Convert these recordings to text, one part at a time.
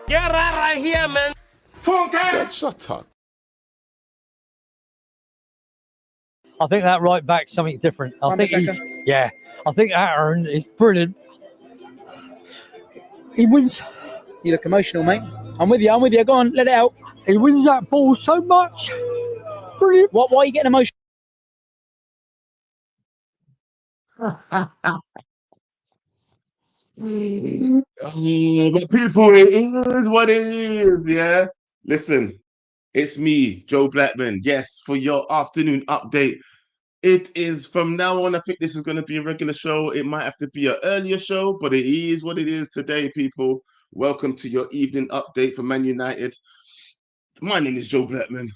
Get out of here, man. God, shut up. I think that right back's something different. I think I think Aaron is brilliant. He wins. You look emotional, mate. I'm with you. Go on, let it out. He wins that ball so much. Brilliant. Why are you getting emotional? But people, it is what it is, yeah? Listen, it's me, Joe Blackman. Yes, for your afternoon update. It is from now on, I think this is going to be a regular show. It might have to be an earlier show, but it is what it is today, people. Welcome to your evening update for Man United. My name is Joe Blackman.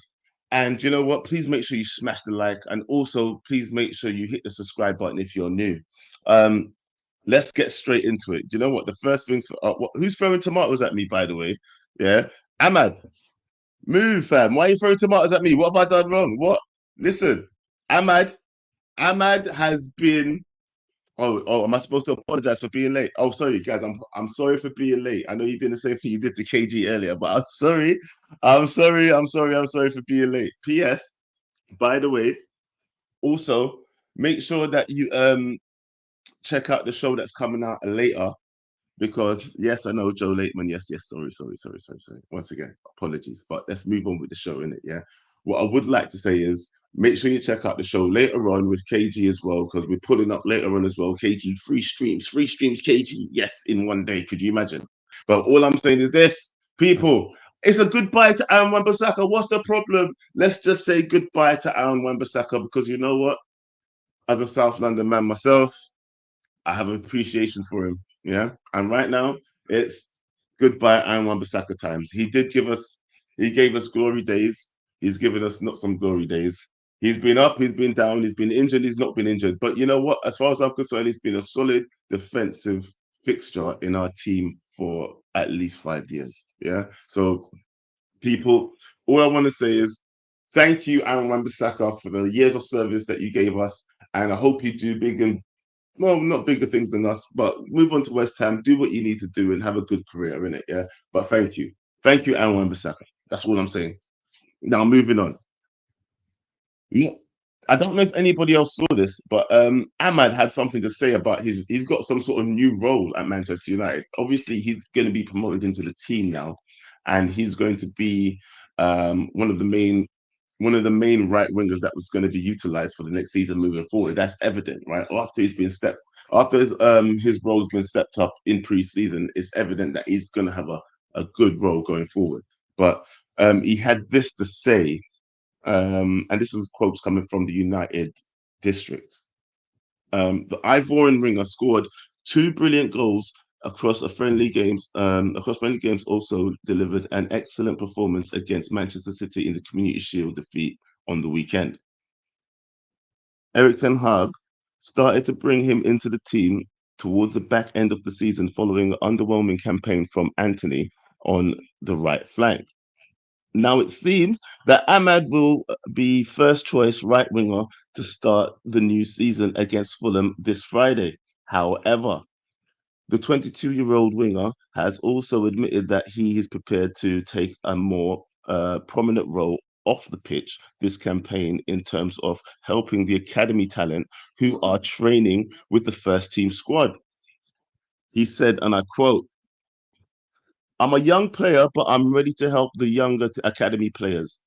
And you know what? Please make sure you smash the like. And also, please make sure you hit the subscribe button if you're new. Let's get straight into it. Do you know what? The first things, who's throwing tomatoes at me, by the way? Yeah. Ahmad, move, fam. Why are you throwing tomatoes at me? What have I done wrong? What? Listen, Ahmad has been. Oh, am I supposed to apologize for being late? Oh, sorry, guys. I'm sorry for being late. I know you did the same thing you did to KG earlier, but I'm sorry. I'm sorry for being late. P.S. By the way, also make sure that you check out the show that's coming out later. Because yes, I know Joe Lateman. Yes. Sorry. Once again, apologies. But let's move on with the show, innit? Yeah. What I would like to say is make sure you check out the show later on with KG as well, because we're pulling up later on as well. KG, free streams, KG. Yes, in one day. Could you imagine? But all I'm saying is this, people. It's a goodbye to Wan Bissaka. What's the problem? Let's just say goodbye to Wan Bissaka, because you know what? As a South London man myself, I have appreciation for him. Yeah. And right now, it's goodbye Wan Bissaka times. He gave us glory days. He's given us not some glory days. He's been up, he's been down, he's been injured, he's not been injured. But you know what? As far as I'm concerned, he's been a solid defensive fixture in our team for at least 5 years. Yeah. So, people, all I want to say is thank you, Wan Bissaka, for the years of service that you gave us. And I hope you do big and not bigger things than us, but move on to West Ham, do what you need to do, and have a good career in it. Yeah, but thank you, Wan Bissaka. That's all I'm saying. Now moving on. Yeah, I don't know if anybody else saw this, but Ahmad had something to say about he's got some sort of new role at Manchester United. Obviously, he's going to be promoted into the team now, and he's going to be one of the main right wingers that was going to be utilized for the next season moving forward. That's evident, right? After his role's been stepped up in pre-season, it's evident that he's going to have a good role going forward. But he had this to say, and this is quotes coming from the United district. The Ivorian winger scored 2 brilliant goals across friendly games. Also delivered an excellent performance against Manchester City in the Community Shield defeat on the weekend. Erik ten Hag started to bring him into the team towards the back end of the season following an underwhelming campaign from Antony on the right flank. Now it seems that Ahmad will be first choice right winger to start the new season against Fulham this Friday. However, the 22-year-old winger has also admitted that he is prepared to take a more prominent role off the pitch this campaign in terms of helping the academy talent who are training with the first team squad. He said, and I quote, "I'm a young player, but I'm ready to help the younger academy players."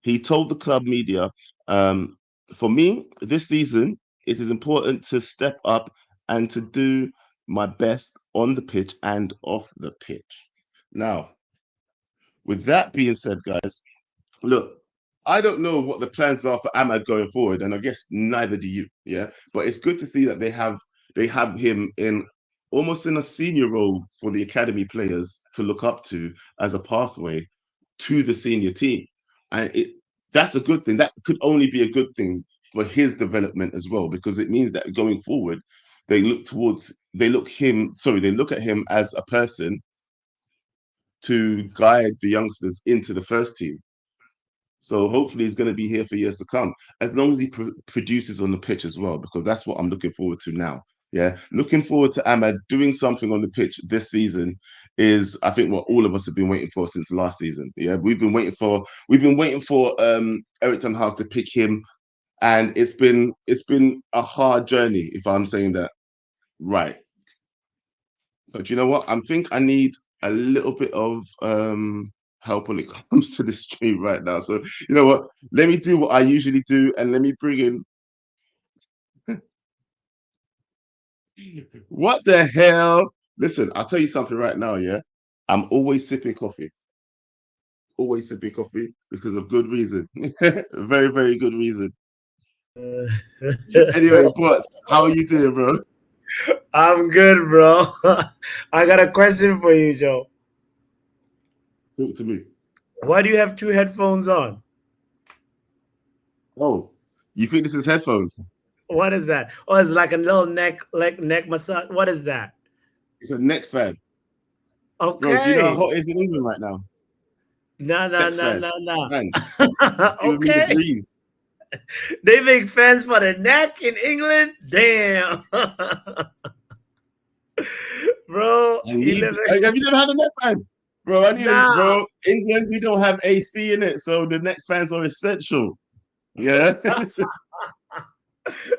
He told the club media, "For me, this season, it is important to step up and to do my best on the pitch and off the pitch." Now, with that being said, guys, look, I don't know what the plans are for Ahmad going forward, and I guess neither do you. Yeah, but it's good to see that they have him in almost in a senior role for the academy players to look up to as a pathway to the senior team, and that's a good thing. That could only be a good thing for his development as well, because it means that going forward, they look at him as a person to guide the youngsters into the first team. So hopefully he's going to be here for years to come, as long as he produces on the pitch as well, because that's what I'm looking forward to now. Yeah, looking forward to Ahmad doing something on the pitch this season is, I think, what all of us have been waiting for since last season. Yeah, we've been waiting for Eric Ten Hag to pick him, and it's been a hard journey, if I'm saying that right. But do you know what? I think I need a little bit of help when it comes to the stream right now. So you know what? Let me do what I usually do, and let me bring in. What the hell? Listen, I'll tell you something right now, yeah? I'm always sipping coffee because of good reason. Very, very good reason. Anyway, boss, how are you doing, bro? I'm good, bro. I got a question for you, Joe. Talk to me. Why do you have two headphones on? Oh, you think this is headphones? What is that? Oh, it's like a little neck massage. What is that? It's a neck fan. Bro, do you know how Okay. hot it is in England right now? No, no, Neck no, fan. no, It's no. fan. It's giving me the Okay. breeze. They make fans for the neck in England? Damn. Bro, I you need. live Have you never had a neck fan? Bro, I need a Nah. bro. England, we don't have AC in it, so the neck fans are essential. Yeah.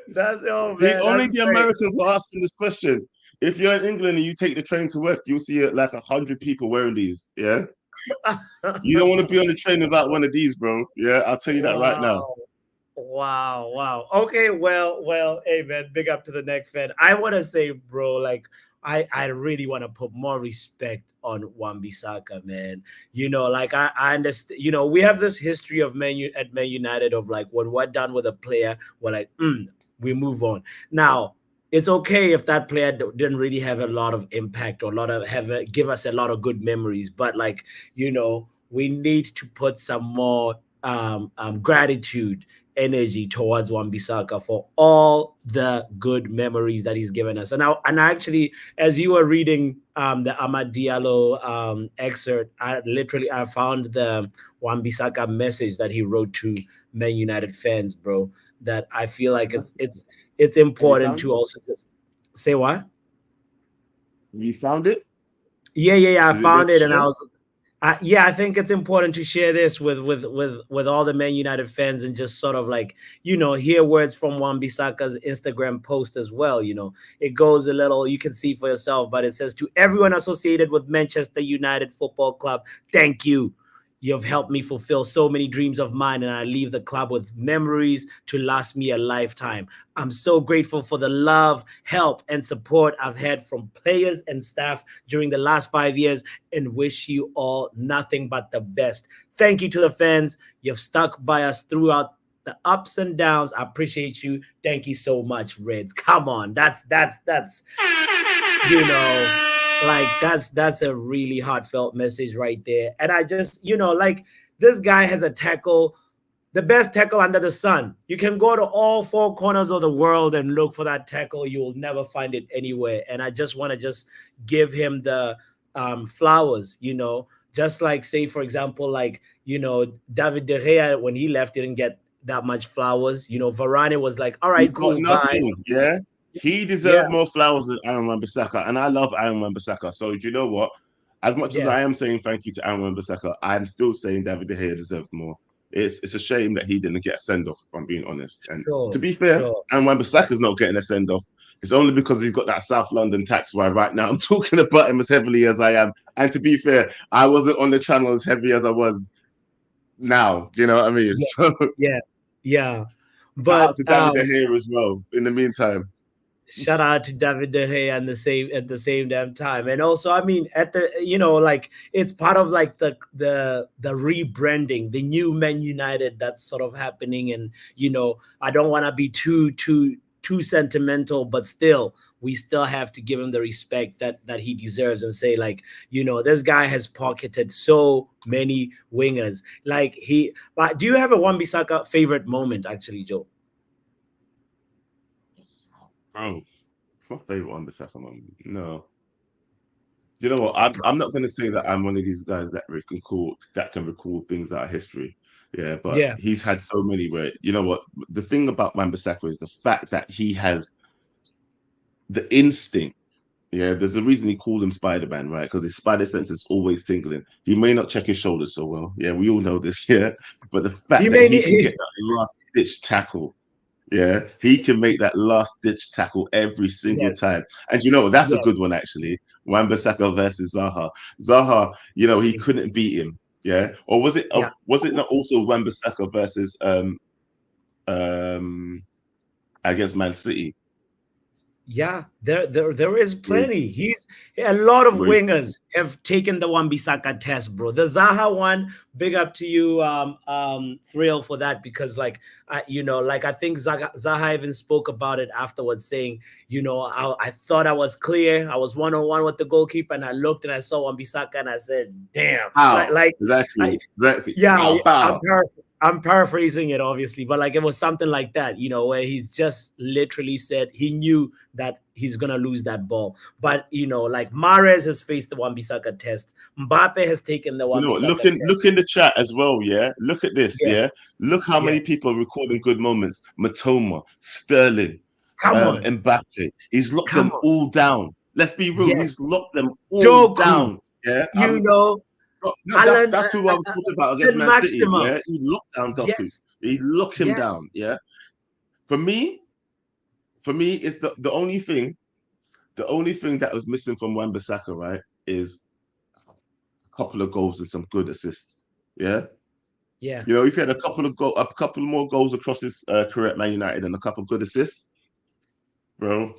That's oh man, Only that's the great. Americans are asking this question. If you're in England and you take the train to work, you'll see like 100 people wearing these. Yeah. You don't want to be on the train without one of these, bro. Yeah, I'll tell you that right now. Wow. Wow, wow. Okay, well, hey man, big up to the neck fan. I want to say, bro, like I really want to put more respect on Wan Bissaka, man. Like I understand, we have this history of at Man United of like when we're done with a player, we're like, we move on. Now, it's okay if that player didn't really have a lot of impact or give us a lot of good memories, but like, we need to put some more gratitude energy towards Wan Bissaka for all the good memories that he's given us. And actually, as you were reading the Amad Diallo excerpt, I found the Wan Bissaka message that he wrote to Man United fans, bro. That I feel like it's Have you important found to it? also just say what? You found it? Yeah. I Is it there found to it, and share? yeah, I think it's important to share this with all the Man United fans and just sort of like hear words from Wan Bissaka's Instagram post as well. It goes a little, you can see for yourself, but it says, to everyone associated with Manchester United Football Club, thank you. You have helped me fulfill so many dreams of mine, and I leave the club with memories to last me a lifetime. I'm so grateful for the love, help, and support I've had from players and staff during the last 5 years, and wish you all nothing but the best. Thank you to the fans. You've stuck by us throughout the ups and downs. I appreciate you. Thank you so much, Reds. Come on. That's like that's a really heartfelt message right there. And I just, like, this guy has a tackle, the best tackle under the sun. You can go to all four corners of the world and look for that tackle. You will never find it anywhere. And I just want to just give him the flowers, just like, say, for example, like, David De Gea, when he left, didn't get that much flowers. Varane was like, all He right, got cool, bye. nothing. Yeah. He Yeah, deserved more flowers than Aaron Wan-Bissaka, and I love Aaron Wan-Bissaka. So do you know what? As much as yeah, I am saying thank you to Aaron Wan-Bissaka, I'm still saying David De Gea deserved more. It's a shame that he didn't get a send off, if I'm being honest. And to sure, be fair, sure. Aaron Wan-Bissaka's not getting a send off. It's only because he's got that South London tax, why right now I'm talking about him as heavily as I am. And to be fair, I wasn't on the channel as heavy as I was now. Do you know what I mean? Yeah, So yeah, yeah. shout out But to David De Gea as well. In the meantime. shout out to David De Gea and at the same damn time. And also, I mean, at the like, it's part of like the rebranding, the new Man United that's sort of happening. And I don't want to be too sentimental, but still, we still have to give him the respect that he deserves and say, like, this guy has pocketed so many wingers. Like, do you have a Wan Bissaka favorite moment, actually, Joe? Bro, it's my favorite one, Bissaka moment. No. Do you know what? I'm not going to say that I'm one of these guys that can recall things out of history. Yeah, but Yeah, he's had so many where, you know what? The thing about Wan Bissaka is the fact that he has the instinct. Yeah, there's a reason he called him Spider-Man, right? Because his spider sense is always tingling. He may not check his shoulders so well. Yeah, we all know this. Yeah, but the He fact that made he can it. get that last ditch tackle, yeah, he can make that last ditch tackle every single Yes, time. And you know what? That's a yes, good one actually. Wan Bissaka versus Zaha. Zaha, he couldn't beat him. Yeah, or was it? yeah. Was it not also Wan Bissaka versus um against Man City? Yeah, there is Where, plenty. He's a lot of where wingers have taken the Wan Bissaka test, bro. The Zaha one, big up to you, Thrill, for that, because like I think Zaha even spoke about it afterwards, saying, I thought I was clear. I was 1-on-1 with the goalkeeper, and I looked and I saw Wan Bissaka, and I said, damn, how exactly? yeah, Bow, bow. I'm paraphrasing it, obviously, but like it was something like that, where he's just literally said he knew that he's gonna lose that ball. But like Mahrez has faced the Wan Bissaka test. Mbappe has taken the You Wan know what? Bissaka Look test. in the chat as well. Yeah, look at this. Yeah, Yeah, look how yeah. many people are recording good moments. Matoma, Sterling, Come on, Mbappe. He's locked come them on. all down. Let's be real. Yes, He's locked them all Doku. down. Yeah, You know, no, Alan, that's who I was talking about against Saint Man City. Maximum. Yeah, he locked down Doku. Yes, He locked him yes, down. Yeah, for me, it's the only thing. The only thing that was missing from Wan Bissaka, right, is a couple of goals and some good assists. Yeah. yeah. If he had a couple more goals across his career at Man United and a couple of good assists, bro,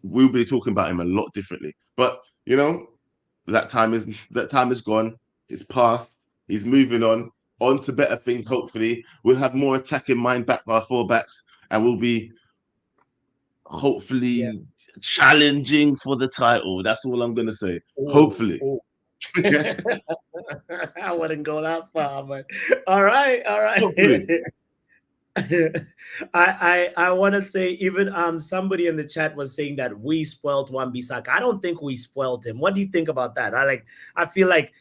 we'll be talking about him a lot differently. But that time is gone. It's past. He's moving on to better things. Hopefully, we'll have more attacking mind back by our fullbacks, and we'll be Yeah. hopefully challenging for the title. That's all I'm gonna say. Oh, Hopefully. oh. I wouldn't go that far, but all right, all right. Hopefully. I want to say, even somebody in the chat was saying that we spoiled Wan Bissaka. I don't think we spoiled him. What do you think about that? I feel like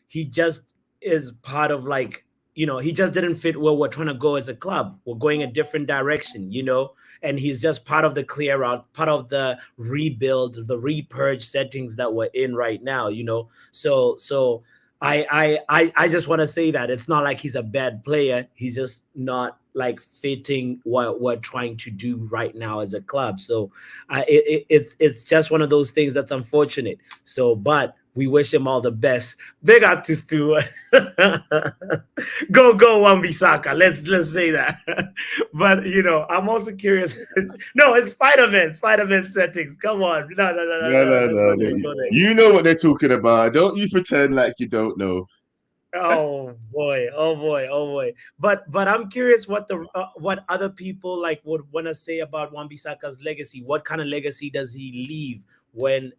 he just is part of, like, he just didn't fit where we're trying to go as a club. We're going a different direction, and he's just part of the clear out, part of the rebuild, the repurge settings that we're in right now, So I just want to say that it's not like he's a bad player. He's just not like fitting what we're trying to do right now as a club. So it's just one of those things that's unfortunate. So, but we wish him all the best. Big up to Stu. Go Wan Bissaka. Let's say that. But I'm also curious. No, it's Spiderman settings. Come on. No. No. You know what they're talking about. Don't you pretend like you don't know. Oh boy. But I'm curious what other people like would want to say about Wan Bissaka's legacy. What kind of legacy does he leave when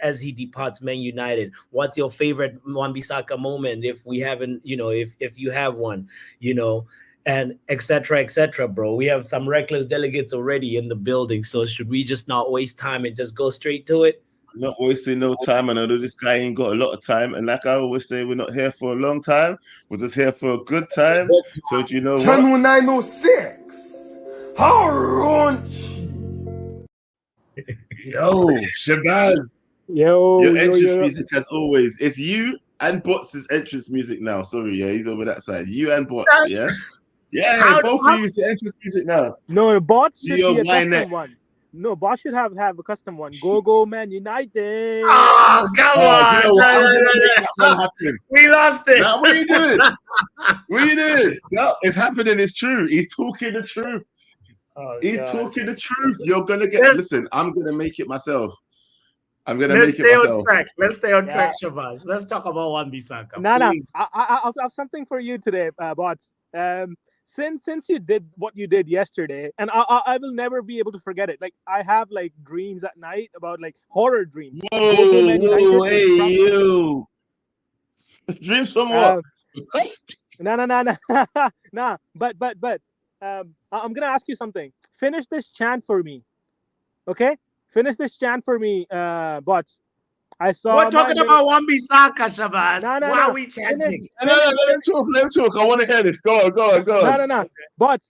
as he departs Man United? What's your favorite Wan Bissaka moment, if we haven't, if you have one, and etc., bro? We have some reckless delegates already in the building, so should we just not waste time and just go straight to it? Not wasting no time. And I know this guy ain't got a lot of time. And like I always say, we're not here for a long time. We're just here for a good time. So do you know Channel what? 906. How raunchy. Yo, Shabazz. Your entrance music, as always. It's you and Bots' entrance music now. Sorry, yeah, he's over that side. You and Bots, yeah? Yeah, both of you, it's your entrance music now. No, Bots should be a custom custom one. No, Boss should have a custom one. Go Man United. Oh, come on. We lost it. Now, what are you doing? What are you doing? No, it's happening. It's true. He's talking the truth. He's talking the truth. You're going to listen, I'm going to make it myself. I'm going to make it myself. Let's stay on track, Shabazz. Let's talk about Wan Bissaka. No. I have something for you today, Bots. Since you did what you did yesterday, and I will never be able to forget it. Like, I have like dreams at night about like horror dreams. Whoa, hey you! Dreams from what? No. But I'm gonna ask you something. Finish this chant for me, okay? Finish this chant for me, Bots. We're talking about Wan Bissaka, Shabazz. Why are we chanting? No, let him talk. I want to hear this. Go on. No. But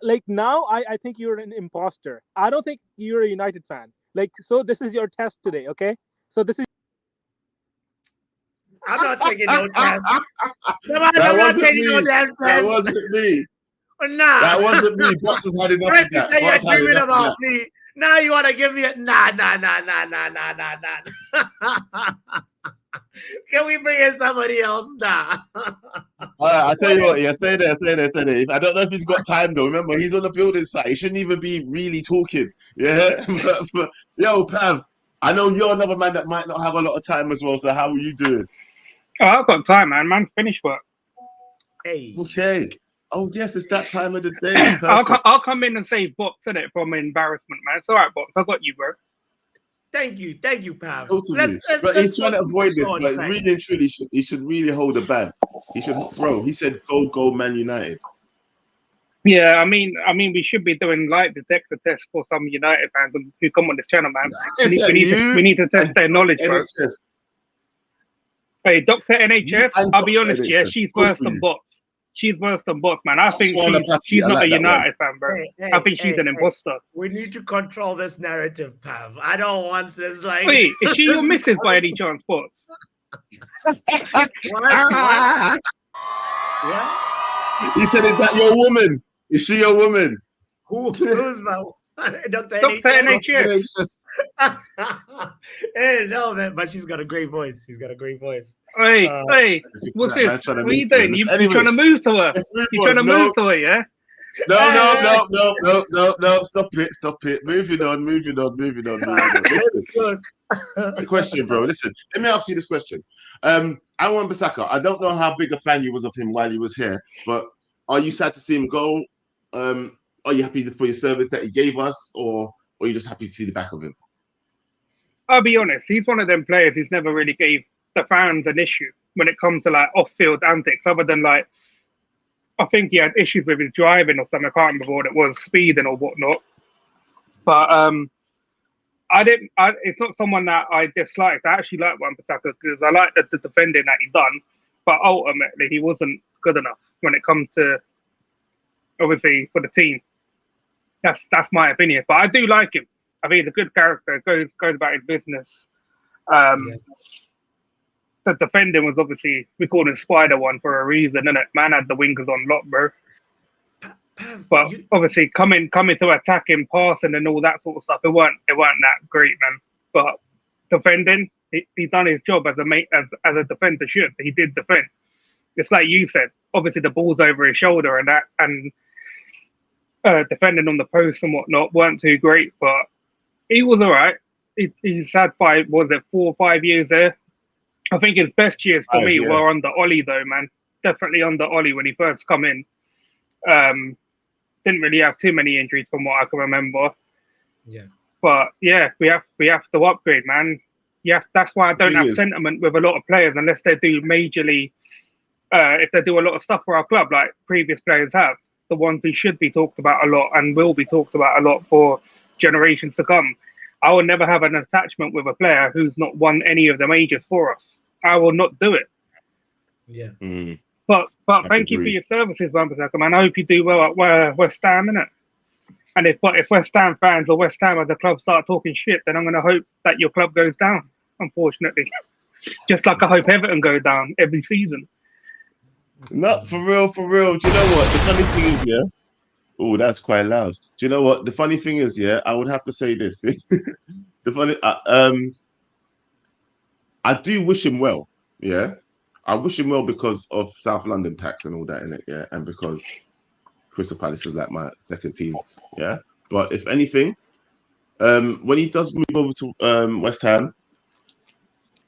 like now, I think you're an imposter. I don't think you're a United fan. Like, so this is your test today, okay? So this is. I'm not taking no test. Somebody, That I'm not wasn't taking no me. damn That test. wasn't me. Nah. That wasn't me. Boss has had enough of First you that. say you're Boss had dreaming enough of about that. me. Now you want to give me a nah. Can we bring in somebody else? Nah. I tell you what, yeah, stay there. I don't know if he's got time though. Remember, he's on the building site. He shouldn't even be really talking. Yeah, but yo, Pav, I know you're another man that might not have a lot of time as well. So how are you doing? Oh, I've got time, man. Man's finished work. Hey. Okay. Oh yes, it's that time of the day. I'll come in and save Box, innit, from embarrassment, man. It's all right, Box. I got you, bro. Thank you, Pav. Totally. But he's trying to avoid this. But really and truly, he should really hold a ban. He should, bro. He said, "Go, Man United." Yeah, I mean, we should be doing light detector tests for some United fans who come on this channel, man. We need to test their knowledge, bro. NHS. Hey, Dr. NHS, I'll be honest, yeah, she's Good worse for than you. Box. She's worse than Box, man. I think she's I not like a that United fan, bro. I think she's an imposter. We need to control this narrative, Pav. I don't want this like. Wait, is she your missus by any chance, Box? What? He said, "Is that your woman? Is she your woman?" Who's my Dr. NHS? Hey, no, man, but she's got a great voice. Hey, what's this? What are you to her. doing? You Anyway, trying to move to her? You trying to move to her, yeah? No. Stop it. Moving on. Listen. The question, bro. Listen, let me ask you this question. Wan Bissaka, I don't know how big a fan you was of him while he was here, but are you sad to see him go? Are you happy for your service that he gave us, or are you just happy to see the back of him? I'll be honest, he's one of them players who's never really gave the fans an issue when it comes to like off-field antics, other than like, I think he had issues with his driving or something. I can't remember what it was, speeding or whatnot. But it's not someone that I disliked. I actually like Wan Bissaka because I like the defending that he done, but ultimately he wasn't good enough when it comes to, obviously, for the team. That's my opinion. But I do like him. I think he's a good character. Goes about his business. The defending was obviously, we called him Spider-Man for a reason, innit? Man had the wingers on lock, bro. But obviously, coming to attacking, passing, and all that sort of stuff, it weren't that great, man. But defending, he done his job as a defender should. He did defend. It's like you said. Obviously, the ball's over his shoulder and that, and defending on the post and whatnot weren't too great. But he was all right. He's had 4 or 5 years there. I think his best years for me were under Ollie, though, man. Definitely under Ollie when he first come in. Didn't really have too many injuries from what I can remember. Yeah. But yeah, we have to upgrade, man. Yeah, that's why I don't have sentiment with a lot of players unless they do majorly. If they do a lot of stuff for our club, like previous players have, the ones who should be talked about a lot and will be talked about a lot for generations to come. I will never have an attachment with a player who's not won any of the majors for us. I will not do it. Yeah. Mm. But thank you for your services, Wan Bissaka, man. I hope you do well at West Ham, innit? And if West Ham fans or West Ham as a club start talking shit, then I'm going to hope that your club goes down, unfortunately. Just like I hope Everton go down every season. Not for real. Do you know what? The funny thing is, yeah. Oh, that's quite loud. Do you know what? The funny thing is, yeah, I would have to say this. I do wish him well, yeah. I wish him well because of South London tax and all that in it, yeah, and because Crystal Palace is like my second team, yeah. But if anything, when he does move over to West Ham,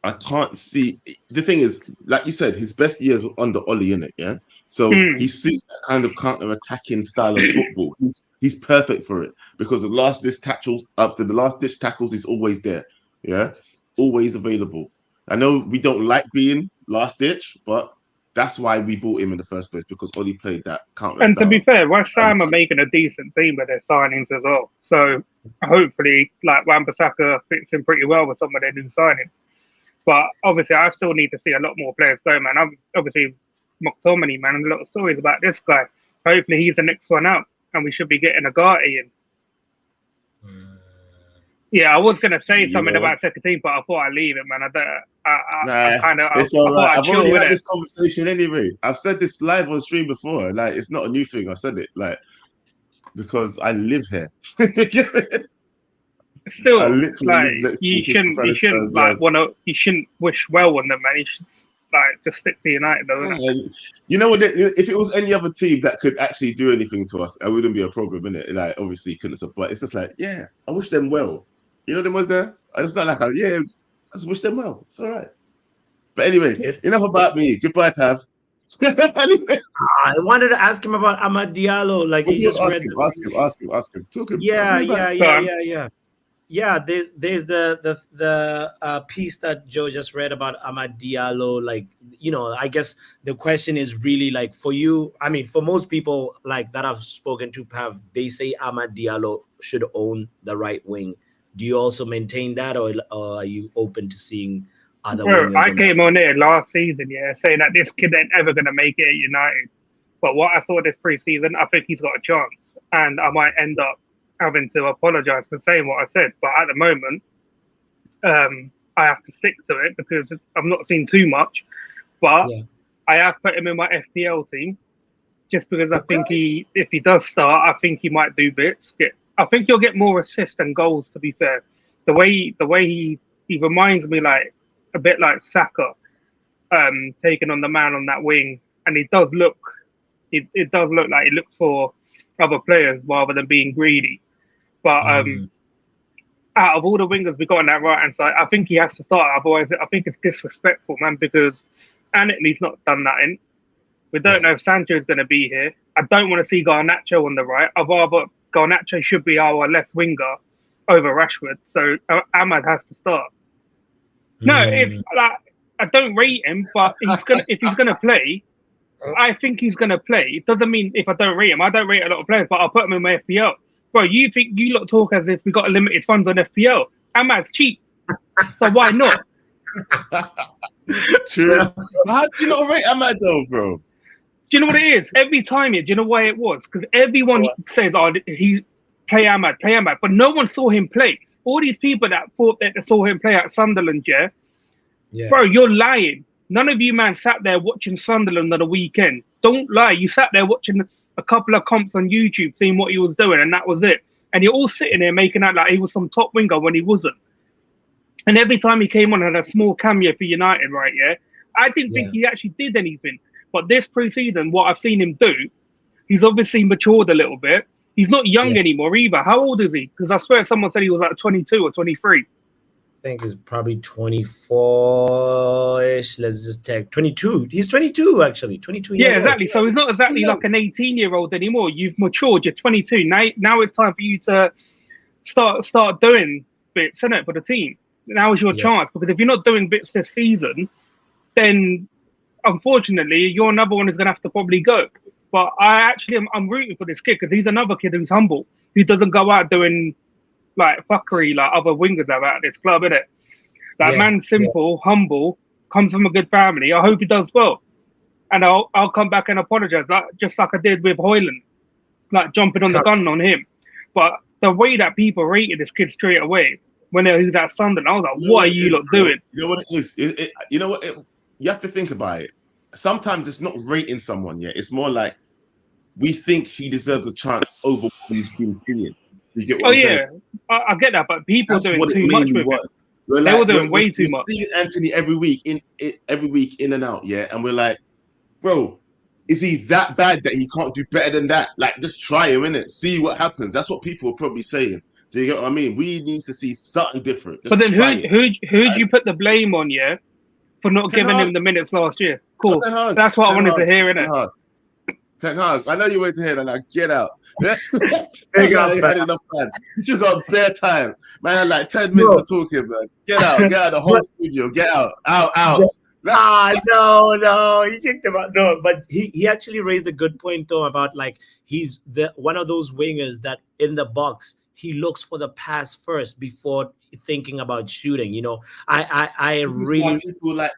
I can't see. The thing is, like you said, his best years were under Ollie, in it, yeah. So he suits that kind of counter-attacking style of football. He's perfect for it because the last ditch tackles, he's always there, yeah, always available. I know we don't like being last ditch, but that's why we bought him in the first place because Ollie played that counter. And to be fair, West Ham are making a decent team with their signings as well. So hopefully, like Wan Bissaka fits in pretty well with some of their new signings. But obviously, I still need to see a lot more players go, man. Obviously, McTominay, man, a lot of stories about this guy. Hopefully, he's the next one out. and we should be getting a Agati in. Yeah, I was gonna say something about second team, but I thought I'd leave it, man. I kind of, it's all right. I've already had it. this conversation anyway. I've said this live on stream before. Like, it's not a new thing. I've said it like because I live here. Still, I like you shouldn't you shouldn't wish well on them, man. You should like just stick to United, though. You know what? If it was any other team that could actually do anything to us, it wouldn't be a problem, innit? Like, obviously, you couldn't support. It's just like, yeah, I wish them well. You know, them was there. It's not like, I just wish them well. It's all right. But anyway, enough about me. Goodbye, Pav. Anyway. I wanted to ask him about Amad Diallo. Like, he just ask him. Talk him. Yeah, there's the piece that Joe just read about Amad Diallo. Like, you know, I guess the question is really like for you. I mean, for most people like that I've spoken to, Pav, they say Amad Diallo should own the right wing. Do you also maintain that, or are you open to seeing other wingers? I came on here last season, saying that this kid ain't ever going to make it at United. But what I saw this pre-season, I think he's got a chance. And I might end up having to apologise for saying what I said. But at the moment, I have to stick to it because I've not seen too much. But I have put him in my FPL team just because I think if he does start, I think he might do bits. I think he'll get more assists than goals, to be fair. The way he reminds me like a bit like Saka, taking on the man on that wing. And it does look like he looks for other players rather than being greedy. But out of all the wingers we got on that right hand side, I think he has to start. Otherwise, I think it's disrespectful, man, because Anthony's not done that in. We don't know if Sancho's going to be here. I don't want to see Garnacho on the right. I'd rather Garnacho should be our left winger over Rashford. So Ahmad has to start. No, if like I don't rate him, but if he's gonna play, I think he's gonna play. It doesn't mean if I don't rate him. I don't rate a lot of players, but I'll put him in my FPL. Bro, you lot talk as if we got limited funds on FPL. Ahmad's cheap, so why not? True. How do you not rate Ahmad though, bro? Do you know what it is? Every time, do you know why it was? Because everyone says, "Oh, he play Ahmad," but no one saw him play. All these people that thought that they saw him play at Sunderland, bro, you're lying. None of you, man, sat there watching Sunderland on the weekend. Don't lie. You sat there watching a couple of comps on YouTube, seeing what he was doing, and that was it. And you're all sitting there making out like he was some top winger when he wasn't. And every time he came on, had a small cameo for United, right? I didn't think he actually did anything. But this pre-season, what I've seen him do, he's obviously matured a little bit. He's not young anymore either. How old is he? Because I swear someone said he was like 22 or 23. I think he's probably 24-ish. Let's just take 22. He's 22, actually. 22 years old. Exactly. So he's not exactly like an 18-year-old anymore. You've matured. You're 22. Now it's time for you to start doing bits, isn't it, for the team? Now is your chance. Because if you're not doing bits this season, then unfortunately, you're another one who's going to have to probably go. But I'm rooting for this kid because he's another kid who's humble, who doesn't go out doing like fuckery like other wingers have at this club, innit? Like man's simple, humble, comes from a good family. I hope he does well. And I'll come back and apologise, just like I did with Hoyland, like jumping on the gun on him. But the way that people rated this kid straight away when he was at Sunderland, I was like, what are you lot doing? You know what it is? You know what? You have to think about it. Sometimes it's not rating someone yet. It's more like we think he deserves a chance over what he's been doing. You get what I'm saying? I get that, but people are doing too much with it. They were doing way too much. Seeing Anthony every week in and out, and we're like, bro, is he that bad that he can't do better than that? Like, just try him, innit? See what happens. That's what people are probably saying. Do you get what I mean? We need to see something different. But then who do you put the blame on, for not giving him the minutes last year? Cool. That's what I wanted to hear, innit? Ten Hag, I know you went to hear that. Now get out. You had enough time. You got bare time. Man, had like 10 minutes of talking, man. Get out of the whole studio. Get out. No, he kicked him out. No, but he actually raised a good point though about like he's one of those wingers that in the box he looks for the pass first before thinking about shooting. You know, I really people like.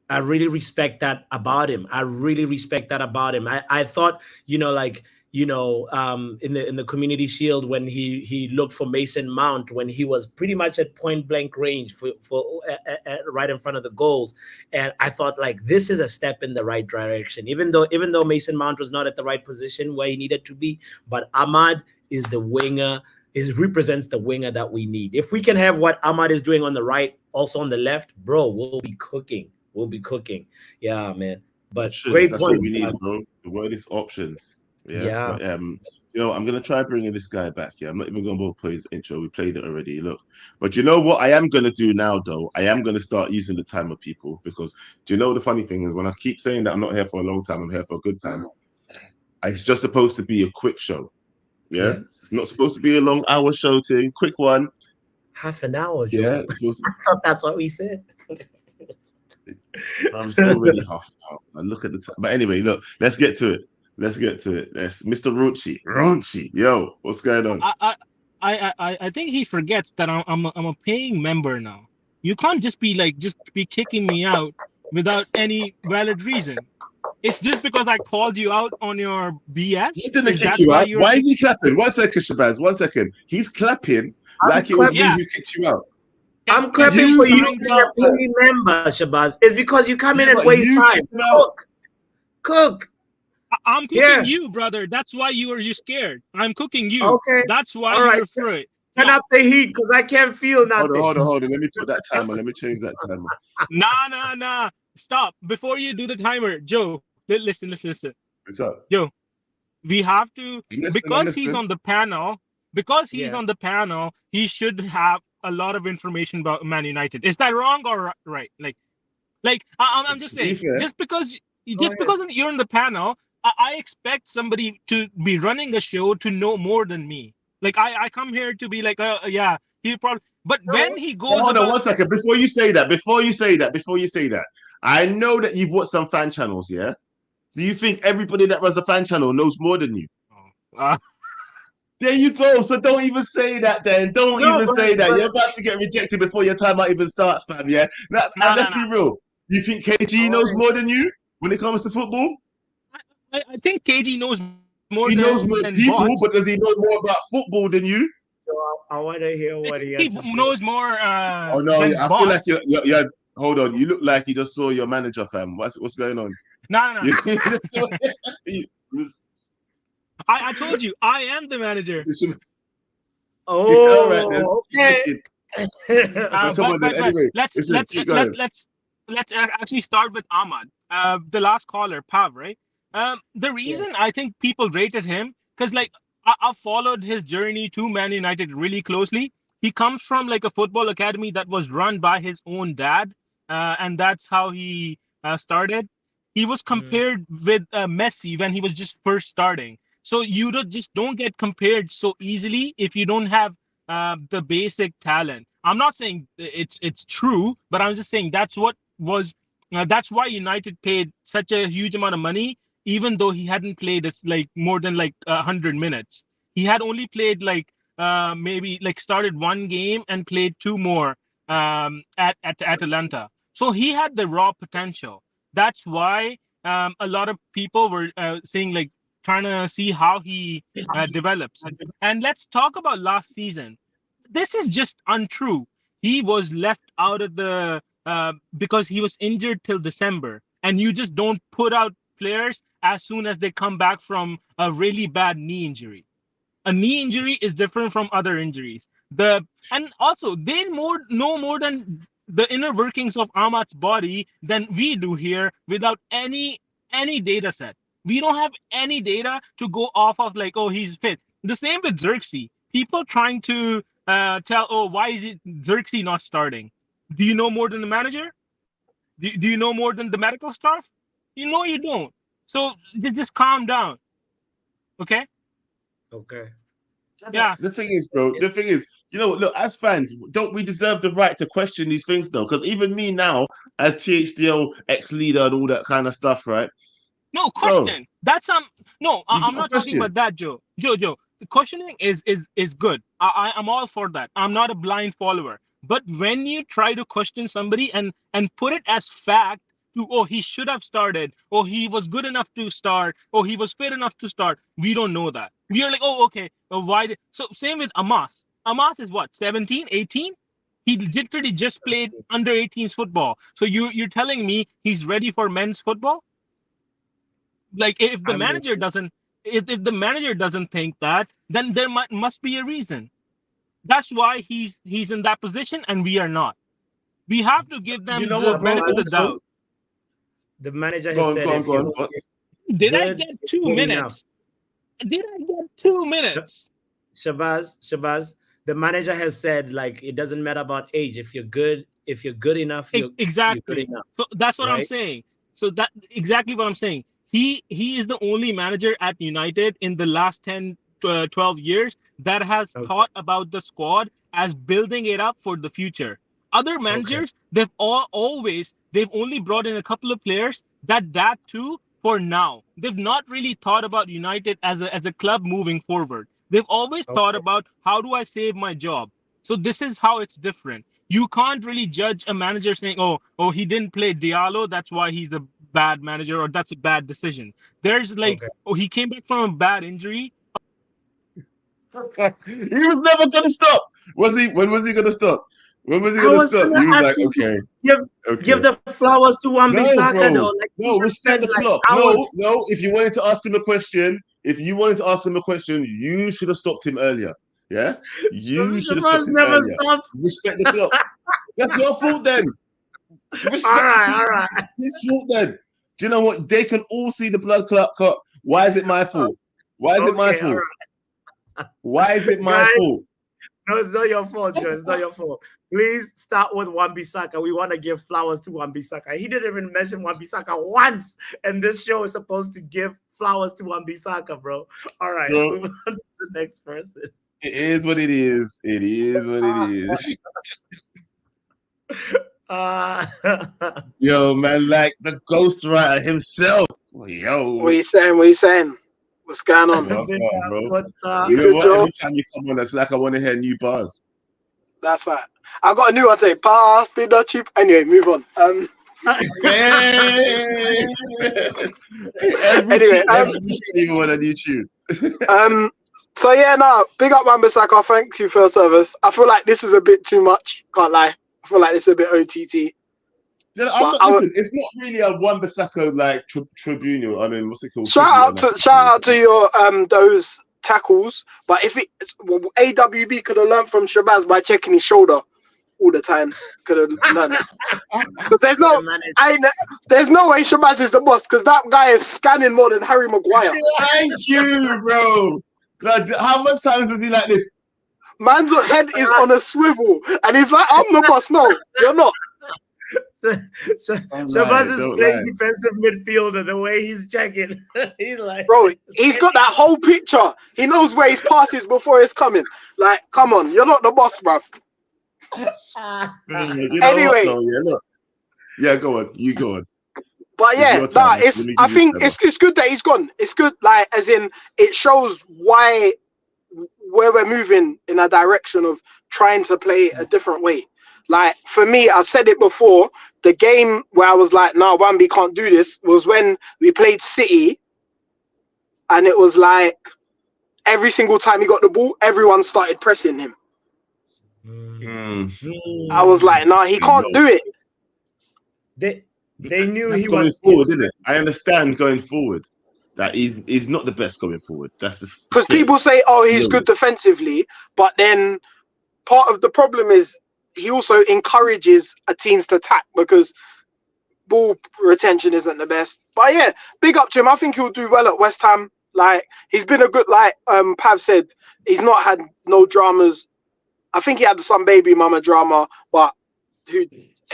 I really respect that about him. I really respect that about him. I thought, like, in the Community Shield, when he looked for Mason Mount, when he was pretty much at point blank range for right in front of the goals, and I thought, like, this is a step in the right direction. Even though Mason Mount was not at the right position where he needed to be, but Ahmad is the winger. Represents the winger that we need. If we can have what Ahmad is doing on the right, also on the left, bro, we'll be cooking. We'll be cooking. Yeah, man. But Options, great that's point. what we need, bro. The word is options. Yeah. But I'm gonna try bringing this guy back. Yeah, I'm not even gonna play his intro. We played it already. Look, but you know what I am gonna do now, though? I am gonna start using the timer, people, because do you know the funny thing is when I keep saying that I'm not here for a long time, I'm here for a good time. It's just supposed to be a quick show. Yeah. It's not supposed to be a long hour show thing. Quick one. Half an hour, Joe. Yeah, it's supposed to... I thought that's what we said. I'm already half an hour. I look at the time. But anyway, look, let's get to it. Let's Mr. Runchi. Yo, what's going on? I think he forgets that I'm a paying member now. You can't just be kicking me out without any valid reason. It's just because I called you out on your BS. He didn't kick you out. Why is he clapping? 1 second, Shabazz. 1 second. He's clapping like it was me who kicked you out. I'm clapping for you to be a paying member, Shabazz. It's because you come in and waste time. Cook. I'm cooking you, brother. That's why you're scared. I'm cooking you. Okay. That's why you're afraid. Turn up the heat because I can't feel nothing. Hold on. Let me put that timer. Let me change that timer. Nah. Stop. Before you do the timer, Joe, listen. What's up? Joe, we have to, because he's on the panel, he should have a lot of information about Man United. Is that wrong or right? I'm just saying, just because you're in the panel, I expect somebody to be running a show to know more than me. Like I come here to be like, he probably. But when he goes, hold on 1 second. Before you say that, I know that you've watched some fan channels. Yeah. Do you think everybody that runs a fan channel knows more than you? There you go. So don't even say that. Then don't even say that. You're about to get rejected before your timeout even starts, fam. Yeah. Let's be real. You think KG knows more than you when it comes to football? I think KG knows more. He knows more people, but does he know more about football than you? I want to hear what he has to say. He knows more. Oh no, I feel like you're. Hold on, you look like you just saw your manager, fam. What's going on? No. I told you, I am the manager. Oh, right, okay. Come on, then. Anyway, let's actually start with Ahmad, the last caller, Pav, right? The reason I think people rated him, because I've followed his journey to Man United really closely. He comes from like a football academy that was run by his own dad, and that's how he started. He was compared with Messi when he was just first starting. So you just don't get compared so easily if you don't have the basic talent. I'm not saying it's true, but I'm just saying that's what was. That's why United paid such a huge amount of money, even though he hadn't played more than 100 minutes. He had only played maybe started one game and played two more at Atalanta. So he had the raw potential. That's why a lot of people were saying trying to see how he develops. And let's talk about last season. This is just untrue. He was left out of the because he was injured till December, and you just don't put out players as soon as they come back from a really bad knee injury. A knee injury is different from other injuries. And also they know more than the inner workings of Ahmad's body than we do here without any data set. We don't have any data to go off of he's fit. The same with Xerxes. People trying to tell, why is Xerxes not starting? Do you know more than the manager? Do you know more than the medical staff? You don't. So just calm down. Okay? Okay. Yeah. The thing is, bro, look, as fans, don't we deserve the right to question these things, though? Because even me now, as THDL ex-leader and all that kind of stuff, right? No, question. That's no, I'm not talking about that, Joe. Joe, the questioning is good. I'm all for that. I'm not a blind follower. But when you try to question somebody and put it as fact to, oh, he should have started, or he was good enough to start, or he was fit enough to start. We don't know that. We are like, oh, okay, why did... So same with Amas. Amas is what, 17, 18? He literally just played under 18s football. So you're telling me he's ready for men's football? Like, if the manager doesn't, if the manager doesn't think that, then there must be a reason. That's why he's in that position and we are not. We have to give them the benefit of the doubt. The manager has said, did I get 2 minutes? Did I get 2 minutes? Shabazz, the manager has said, like, it doesn't matter about age. If you're good enough, exactly. You're good enough, so that's what right? I'm saying. So that exactly what I'm saying. He is the only manager at United in the last 10, 12 years that has thought about the squad as building it up for the future. Other managers, they've only brought in a couple of players that too for now. They've not really thought about United as a club moving forward. They've always thought about, how do I save my job? So this is how it's different. You can't really judge a manager saying, oh, he didn't play Diallo, that's why he's a bad manager, or that's a bad decision. There's like, oh, he came back from a bad injury. He was never going to stop. Was he? When was he going to stop? When was he going to stop? He was like, okay. Give the flowers to Wan Bissaka. No, respect the clock. No, if you wanted to ask him a question, you should have stopped him earlier. Yeah? You should have stopped him earlier. Respect the clock. That's your fault then. All right. His fault then. Do you know what? They can all see the blood clot. Why is it my fault? Why is it my fault? Right. Why is it my fault? No, it's not your fault, Joe. It's not your fault. Please start with Wan Bissaka. We want to give flowers to Wan Bissaka. He didn't even mention Wan Bissaka once, and this show is supposed to give flowers to Wan Bissaka, bro. All right, move on to the next person. It is what it is. It is what it is. Yo, man, like the ghostwriter himself. Yo. What are you saying? What's going on? What's up? Every time you come on, it's like I want to hear new bars. That's right. I got a new one today. Pass the not cheap. Anyway, move on. Anyway, you want a new tune. So yeah, no, big up Wan Bissaka. Thank you for your service. I feel like this is a bit too much. Can't lie. I feel like this is a bit OTT. Listen, it's not really a Wan Bissaka like tribunal. I mean, what's it called? Shout out to your those tackles. But if AWB could have learned from Shabazz by checking his shoulder all the time, could have learned that. Because there's no way Shabazz is the boss, because that guy is scanning more than Harry Maguire. Thank you, bro. God, how much times was he like this? Man's head is on a swivel, and he's like, "I'm the boss." No, you're not. Shabazz is playing defensive midfielder. The way he's checking, he's like, bro, he's got that whole picture. He knows where his pass is before it's coming. Like, come on, you're not the boss, bruv. Anyway, yeah, go on. You go on. But yeah, I think it's good that he's gone. It's good, like, as in, it shows where we're moving in a direction of trying to play a different way. Like, for me, I said it before, the game where I was like, no, Wambi can't do this, was when we played City, and it was like, every single time he got the ball, everyone started pressing him. I was like, no, he can't do it. They knew that's he going was forward, isn't it? I understand going forward that he's not the best going forward. That's because people say, oh, he's good defensively, but then part of the problem is he also encourages teams to attack because ball retention isn't the best. But yeah, big up to him. I think he'll do well at West Ham. Like, he's been a good, like Pav said, he's not had no dramas. I think he had some baby mama drama, but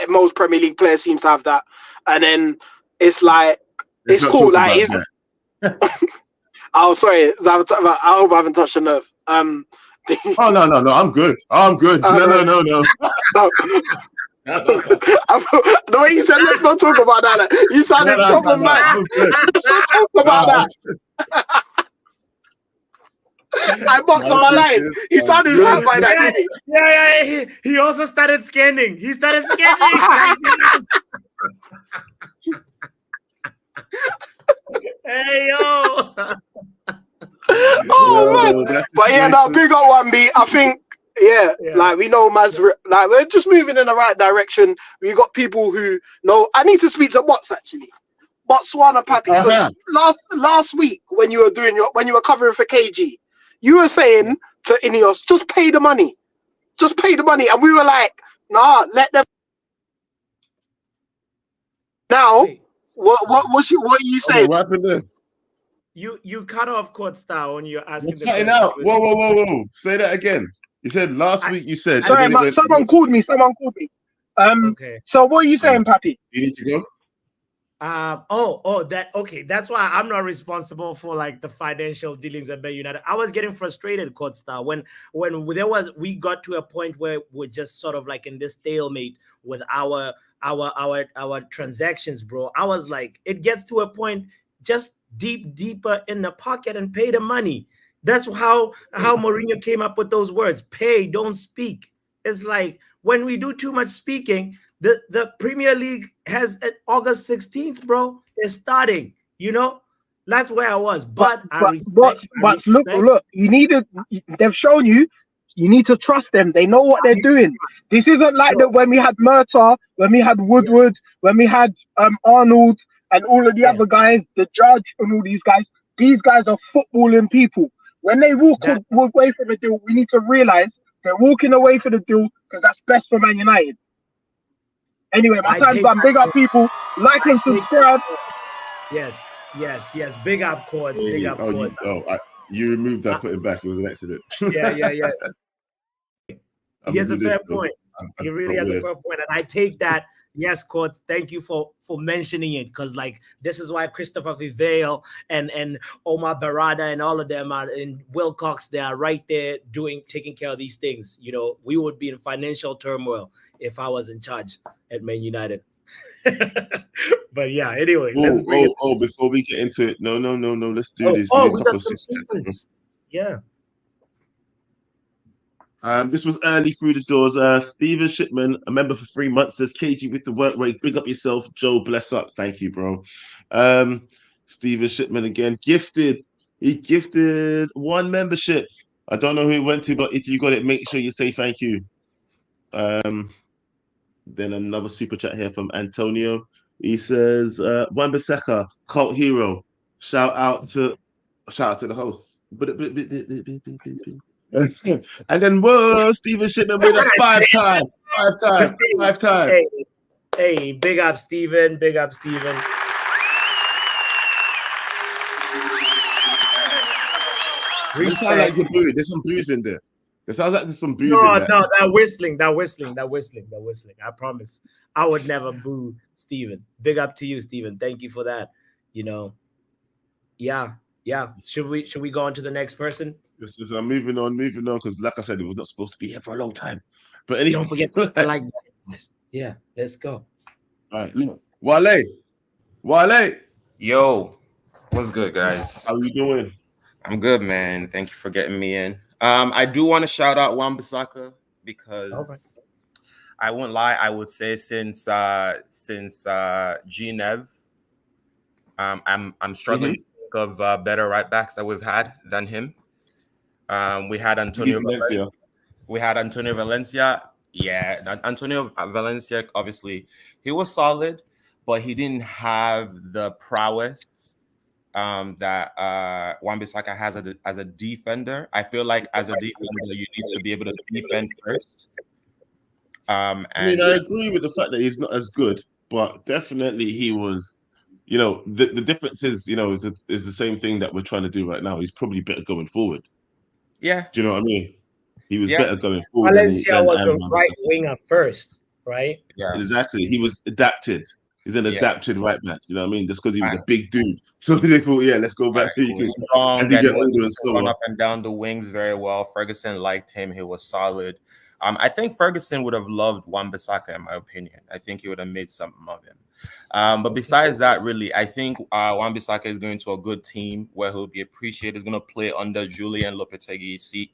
most Premier League players seems to have that. And then it's like, it's cool. Like, he's oh, sorry, I hope I haven't touched the nerve. Oh no, I'm good. No. The way you said, let's not talk about that. You sounded problematic. Let's not talk about that. I boxed on my line. He sounded hurt by that, didn't he? Yeah. He also started scanning. He started scanning. Hey yo. Oh man, That's the but yeah, no, situation. big up one B. I think yeah, Yeah. like we know like we're just moving in the right direction. We got people who know. I need to speak to Bots actually, Botswana Pappy, because Uh-huh. last week when you were covering for KG, you were saying to Ineos, just pay the money, and we were like, nah, let them. Now, Wait, what you Okay, saying? what happened there? you cut off Court Star when you're You're asking the cutting question. out. Whoa. Say that again. You said last I, week, you said, and Sorry, then it went, someone called me. okay. So what are you saying, Pappy? you need to go? Okay. That's why I'm not responsible for like the financial dealings at Man United. I was getting frustrated, Court Star, when we got to a point where we're just sort of like in this stalemate with our transactions, bro. I was like, it gets to a point, just deeper in the pocket and pay the money. That's how Mourinho came up with those words: pay, don't speak. It's like when we do too much speaking, the Premier League has August 16th, bro. It's starting. That's where I was. But I respect. Look. They've shown you. You need to trust them. They know what they're doing. This isn't like that when we had Murtaugh, when we had Woodward, when we had Arnold, and all of the other guys, the judge, and all these guys. These guys are footballing people. When they walk away from the deal, we need to realize they're walking away from the deal because that's best for Man United. Anyway, my time's done. Big up people. Like and subscribe. Yes. Big up Chords. Big up Chords. You removed that, put it back. It was an accident. Yeah. He has a fair point. He really has a fair point. And I take that. Yes, Courts, thank you for mentioning it, because like this is why Christopher Vivale and Omar Barada and all of them are in Wilcox. They are right there taking care of these things. We would be in financial turmoil if I was in charge at Man United. But yeah, anyway, let's bring it. Before we get into it, no, let's do this. We got some secrets. Yeah. This was early through the doors. Steven Shipman, a member for 3 months, says KG with the work rate. Big up yourself, Joe. Bless up. Thank you, bro. Steven Shipman again gifted. He gifted 1 membership. I don't know who it went to, but if you got it, make sure you say thank you. Then another super chat here from Antonio. He says, Wan Bissaka, cult hero. Shout out to the hosts. And then Steven Shipman with a 5-time. Hey, big up Steven. It sounds like you're booed. There's some booze in there. It sounds like there's some booze in there. No, that whistling. I promise. I would never boo Steven. Big up to you, Steven. Thank you for that. Yeah. Should we go on to the next person? This is moving on, because like I said, it was not supposed to be here for a long time. But anyway, don't forget to like that. Yeah, let's go. All right, look. Wale. Yo, what's good, guys? How you doing? I'm good, man. Thank you for getting me in. I do want to shout out Wan Bissaka because I won't lie. I would say since Genev, I'm struggling to think of better right backs that we've had than him. We had Antonio Valencia. Yeah, Antonio Valencia, obviously, he was solid, but he didn't have the prowess that Wan Bissaka has as a defender. I feel like as a defender, you need to be able to defend first. I agree with the fact that he's not as good, but definitely he was. The difference is, is the same thing that we're trying to do right now. He's probably better going forward. Yeah. Do you know what I mean? He was better going forward. Valencia was a right winger first, right? Yeah. Exactly. He was adapted. He's an adapted right back. You know what I mean? Just because he was a big dude. So they thought, let's go back. Strong, as he get older and so on. Up and down the wings very well. Ferguson liked him. He was solid. I think Ferguson would have loved Wan Bissaka, in my opinion. I think he would have made something of him. But besides that, really, I think Wan Bissaka is going to a good team where he'll be appreciated. He's going to play under Julian Lopetegui's seat.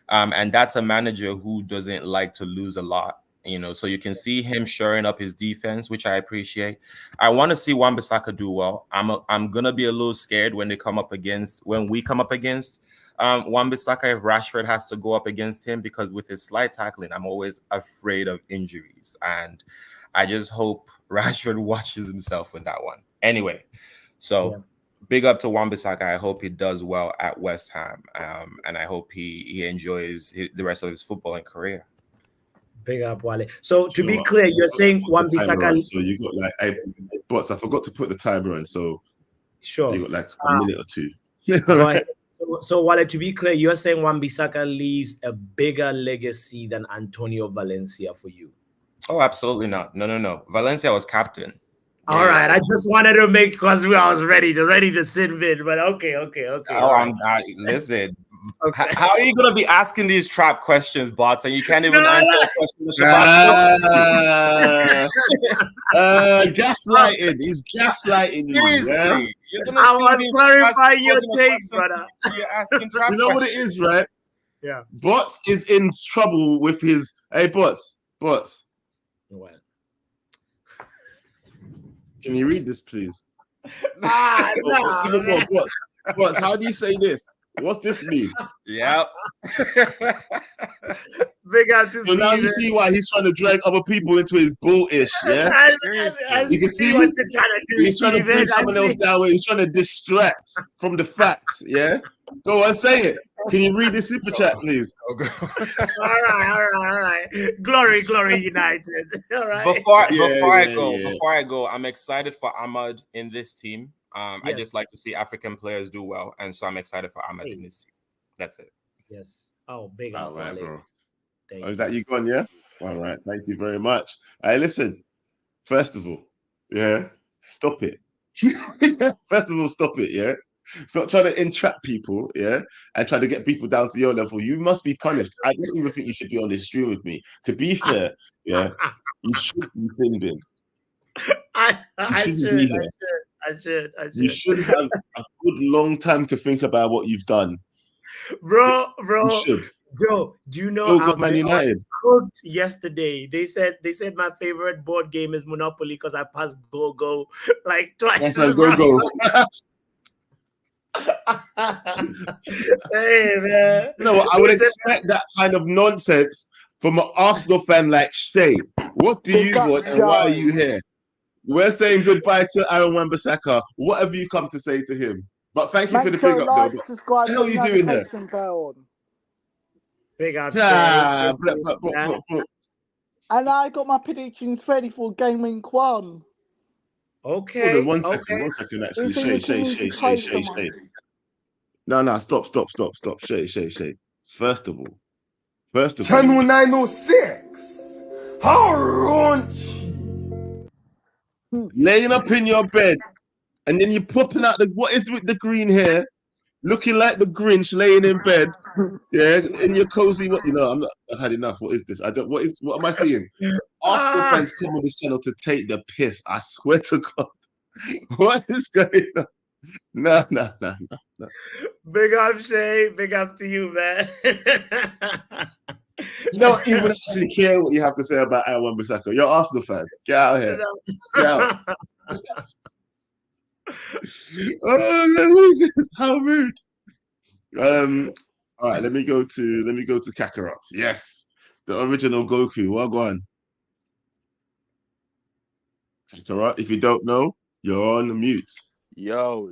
And that's a manager who doesn't like to lose a lot You know, so you can see him shoring up his defense, which I appreciate. I want to see Wan Bissaka do well. I'm gonna be a little scared when we come up against Wan Bissaka if Rashford has to go up against him, because with his slight tackling, I'm always afraid of injuries, and I just hope Rashford watches himself with that one. Anyway, so big up to Wan Bissaka. I hope he does well at West Ham, and I hope he enjoys the rest of his footballing career. Big up, Wale. So to be clear, you're saying Wan Bissaka. So you got like, but I forgot to put the timer on. So sure, you got like a minute or two. Right. So Wale, to be clear, you're saying Wan Bissaka leaves a bigger legacy than Antonio Valencia for you? Oh, absolutely not. No. Valencia was captain. All right, I just wanted to make, because I was ready to sin bin, but okay. Oh, listen. Okay. How are you gonna be asking these trap questions, bots, and you can't even answer a question? Gaslighting. He's gaslighting you. Yeah? I want to clarify your take, brother. You're asking trap You know questions. what it is, right? Yeah. Bots is in trouble with his. Hey, bots. What? Can you read this, please? No. Bots, how do you say this? What's this mean? Yep. Big up to So now you see why he's trying to drag other people into his bullish, yeah? You can see what you're trying to do. He's trying to bring someone else down where he's trying to distract from the facts, yeah? Go on, say it. Can you read the super chat, please? All right. Glory United. All right. Before I go, I'm excited for Ahmad in this team. I just like to see African players do well, and so I'm excited for Ahmad in this team. That's it. Yes. Oh, big up, right, bro. Is that you gone, yeah? All right. Thank you very much. Hey, listen. First of all, stop it. First of all, stop it, yeah? Stop trying to entrap people, yeah? And try to get people down to your level. You must be punished. I don't even think you should be on this stream with me. To be fair, yeah, you should be thin bin. I should. You should have a good long time to think about what you've done. Bro. You should. Joe, do you know how Man United cooked yesterday? They said my favorite board game is Monopoly because I passed go like twice. Yes, go. Hey man. No, I would expect that kind of nonsense from an Arsenal fan like Shay. What do you want and why are you here? We're saying goodbye to Aaron Wan Bissaka. What have you come to say to him? But thank you for the big up, though. What the hell are you doing here? Big up. And I got my predictions ready for game week 1. Okay. Hold on, one second, actually. Shay. No, stop. Shay. First of all. Channel 906. How raunchy. Laying up in your bed, and then you popping out what is with the green hair, looking like the Grinch laying in bed, yeah, in your cozy. I've had enough. What is this? What am I seeing? Arsenal fans come on this channel to take the piss. I swear to God, what is going on? No. Big up, Shay. Big up to you, man. You don't even actually care what you have to say about Wan Bissaka. You're Arsenal fan. Get out of here. Get out. Oh man, what is this? How rude. All right, let me go to Kakarot. Yes, the original Goku. Well gone. Kakarot, if you don't know, you're on mute. Yo.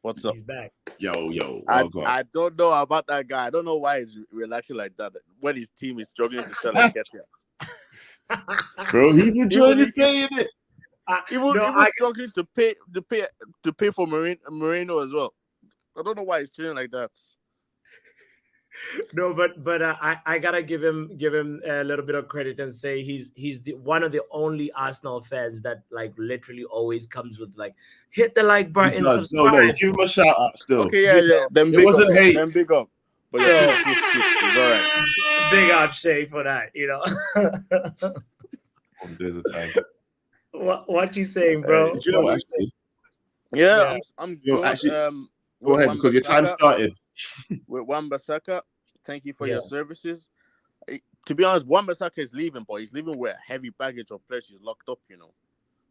What's up? He's back. Yo. I don't know about that guy. I don't know why he's relaxing like that when his team is struggling to sell and get here. Bro, he's enjoying this game, isn't it? He was struggling to pay for Moreno as well. I don't know why he's chilling like that. No, but I gotta give him a little bit of credit and say he's one of the only Arsenal fans that like literally always comes with like hit the like button. No, give him a shout out still. Okay, yeah. Then it wasn't hate. Then big up. But yeah, it's all right. Big up Shay for that, There's a time. What you saying, bro? I'm good. Actually, go ahead because your time started. With Wan Bissaka, thank you for your services. to be honest, Wan Bissaka is leaving, but he's leaving with a heavy baggage of players he's locked up,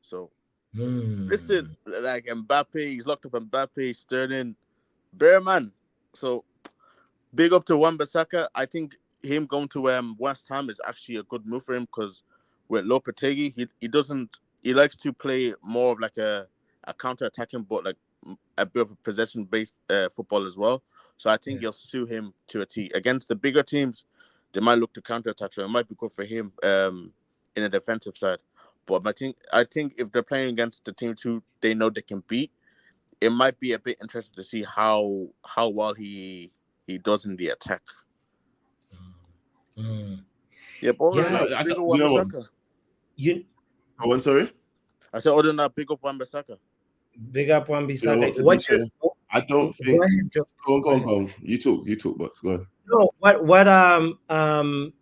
So, listen, like Mbappe, he's locked up Mbappe, Sterling, bare man. So, big up to Wan Bissaka. I think him going to West Ham is actually a good move for him because with Lopetegui, he likes to play more of like a counter-attacking, but like a bit of a possession-based football as well. So I think he'll suit him to a T. Against the bigger teams, they might look to counter-attack, so it might be good for him in the defensive side. But I think if they're playing against the teams who they know they can beat, it might be a bit interesting to see how well he does in the attack. Yeah, but I don't, you know what? Oh, I'm sorry. I said, other than that, big up Wan Bissaka. Big up Wan Bissaka. You know I don't think. Go on. You talk, boss. Go on. No, what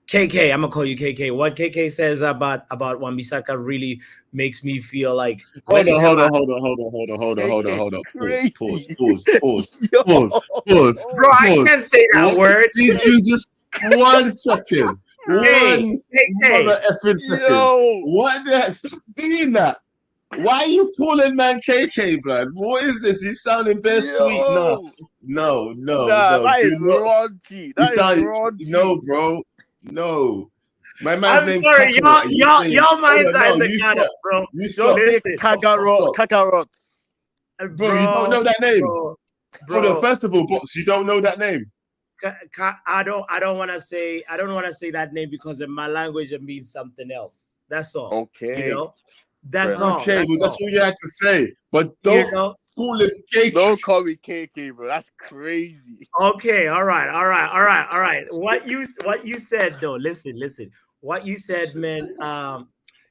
KK, I'm gonna call you KK. What KK says about Wan Bissaka really makes me feel like hold on. Pause. Bro, I can't say that word. Did you just 1 second? One effing second. What the heck? Stop doing that. Why are you calling man KK, blood? What is this? He's sounding bare sweet. No. That is raunchy. No, bro. No. My man's I'm name's sorry, Kakarot. y'all minds are the kind, bro. Kakarot. Bro, you don't know that name. Bro, first of all, boss, you don't know that name. I don't want to say that name because in my language it means something else. That's all. Okay. That's all. Okay, that's all you had to say. But don't call him KK. Don't call me KK, bro. That's crazy. Okay, all right. What you said though, listen. What you said, man,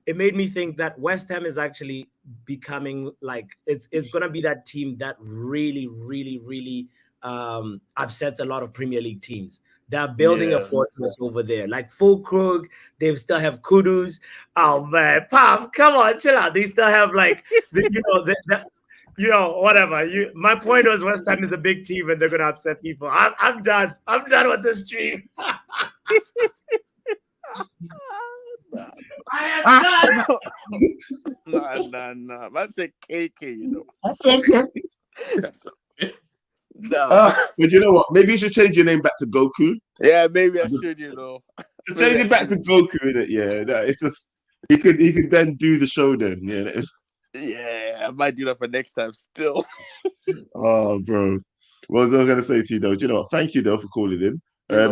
it made me think that West Ham is actually becoming like it's gonna be that team that really upsets a lot of Premier League teams. They're building a fortress over there. Like Fulkrug, they still have Kudus. Oh man, Pop, come on, chill out. They still have like whatever. My point was West Ham is a big team and they're gonna upset people. I'm done. I'm done with this stream. I am done. Nah. Man said KK, That's okay. No. But you know what? Maybe you should change your name back to Goku. Yeah, maybe I should, Change it back to Goku, innit? Yeah, no, it's just he could then do the show then. Yeah. Yeah, I might do that for next time still. Oh, bro. What was I gonna say to you though? Do you know what? Thank you though for calling in.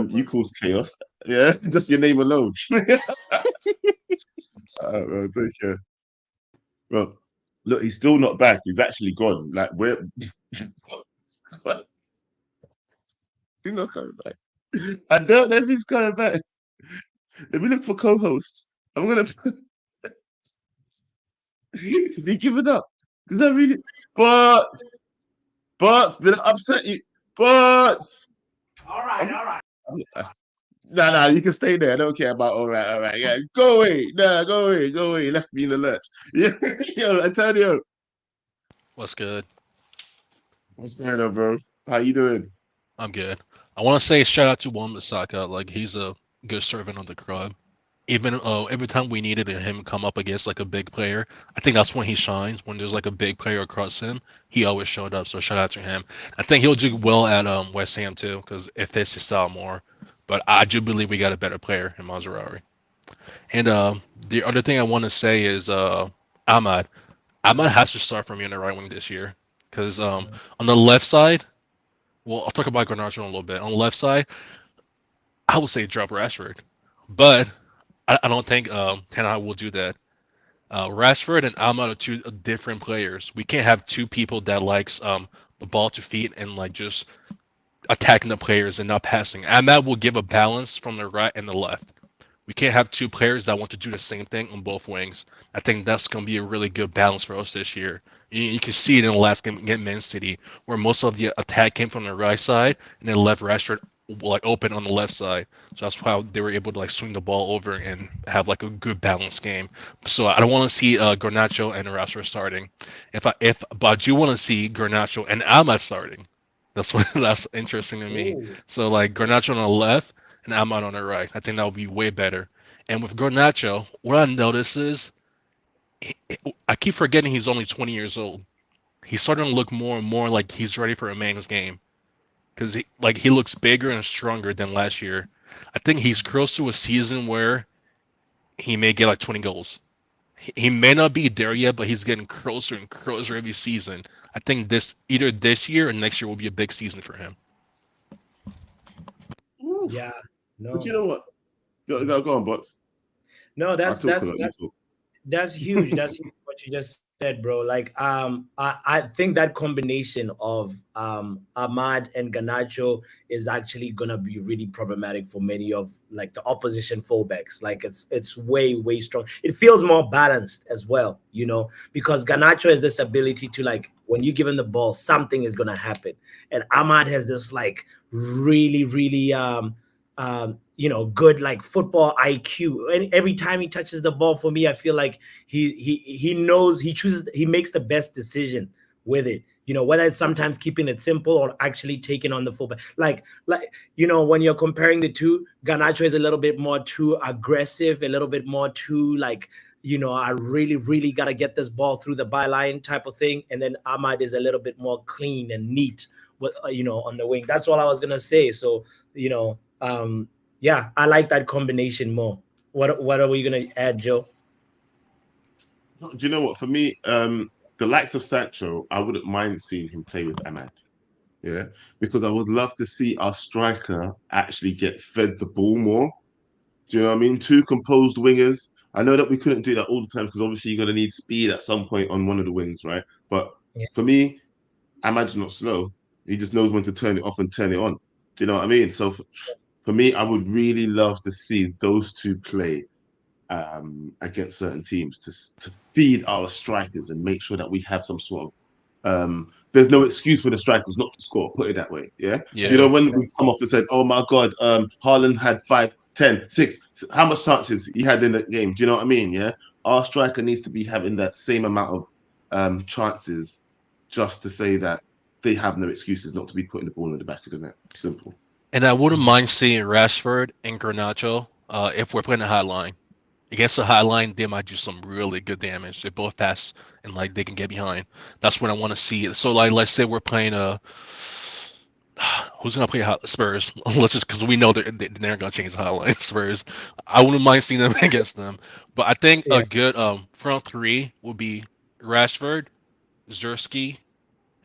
You caused chaos. Yeah, just your name alone. Bro, take care. Bro, look, he's still not back. He's actually gone. Like, where? What? He's not coming back. I don't know if he's coming back. Let me look for co-hosts. I'm gonna. Is he giving up? Does that really? But did it upset you? But all right. No, you can stay there. I don't care about all right. Yeah, go away. No, go away. You left me in the lurch. Yeah, yo, Antonio. What's good? What's going on, bro? How you doing? I'm good. I want to say shout out to Wan Bissaka. Like, he's a good servant of the club. Even every time we needed him come up against like a big player, I think that's when he shines. When there's like a big player across him, he always showed up. So shout out to him. I think he'll do well at West Ham too, because it fits his style more. But I do believe we got a better player in Mazraoui. And the other thing I want to say is Ahmad. Ahmad has to start from me on the right wing this year, because on the left side, well, I'll talk about Garnacho in a little bit. On the left side, I would say drop Rashford, but I don't think Ten Hag will do that. Rashford and Ahmad are two different players. We can't have two people that likes the ball to feet and like just attacking the players and not passing. Ahmad will give a balance from the right and the left. We can't have two players that want to do the same thing on both wings. I think that's going to be a really good balance for us this year. You can see it in the last game against Man City, where most of the attack came from the right side and then left Rashford like open on the left side. So that's how they were able to like swing the ball over and have like a good balanced game. So I don't want to see Garnacho and Rashford starting. But I do want to see Garnacho and Ahmad starting. That's interesting to me. So like Garnacho on the left and Ahmad on the right. I think that would be way better. And with Garnacho, what I notice is I keep forgetting he's only 20 years old. He's starting to look more and more like he's ready for a man's game because he looks bigger and stronger than last year. I think he's close to a season where he may get like 20 goals. He may not be there yet, but he's getting closer and closer every season. I think either this year or next year will be a big season for him. Yeah, no. But you know what? Go on, Bots. No, that's huge. That's huge what you just said, bro. Like, I think that combination of Ahmad and Garnacho is actually gonna be really problematic for many of like the opposition fullbacks. Like, it's way strong. It feels more balanced as well, you know, because Garnacho has this ability to, like, when you give him the ball, something is gonna happen, and Ahmad has this like really you know, good like football IQ. And every time he touches the ball, for me, I feel like he knows, he makes the best decision with it. You know, whether it's sometimes keeping it simple or actually taking on the fullback. Like you know, when you're comparing the two, Garnacho is a little bit more too aggressive, a little bit more too like, you know, I really gotta get this ball through the byline type of thing. And then Ahmad is a little bit more clean and neat, you know, on the wing. That's all I was gonna say. So, you know, yeah, I like that combination more. What are we gonna add, Joe? Do you know what? For me, the likes of Sancho, I wouldn't mind seeing him play with Ahmad. Yeah, because I would love to see our striker actually get fed the ball more. Do you know what I mean? Two composed wingers. I know that we couldn't do that all the time because obviously you're gonna need speed at some point on one of the wings, right? But for me, Ahmad's not slow. He just knows when to turn it off and turn it on. Do you know what I mean? So for me, I would really love to see those two play against certain teams to feed our strikers and make sure that we have some sort of there's no excuse for the strikers not to score, put it that way. Yeah. Do you know when we come off and said, oh my God, Haaland had 5, 10, 6, how much chances he had in the game? Do you know what I mean? Yeah. Our striker needs to be having that same amount of chances just to say that they have no excuses not to be putting the ball in the back of the net. Simple. And I wouldn't mind seeing Rashford and Garnacho if we're playing a high line. Against a high line, they might do some really good damage. They both pass and like they can get behind. That's what I want to see. So like, let's say we're playing who's gonna play Spurs? Let's just because we know they're gonna change the high line. Spurs. I wouldn't mind seeing them against them. But I think a good front three would be Rashford, Zerski,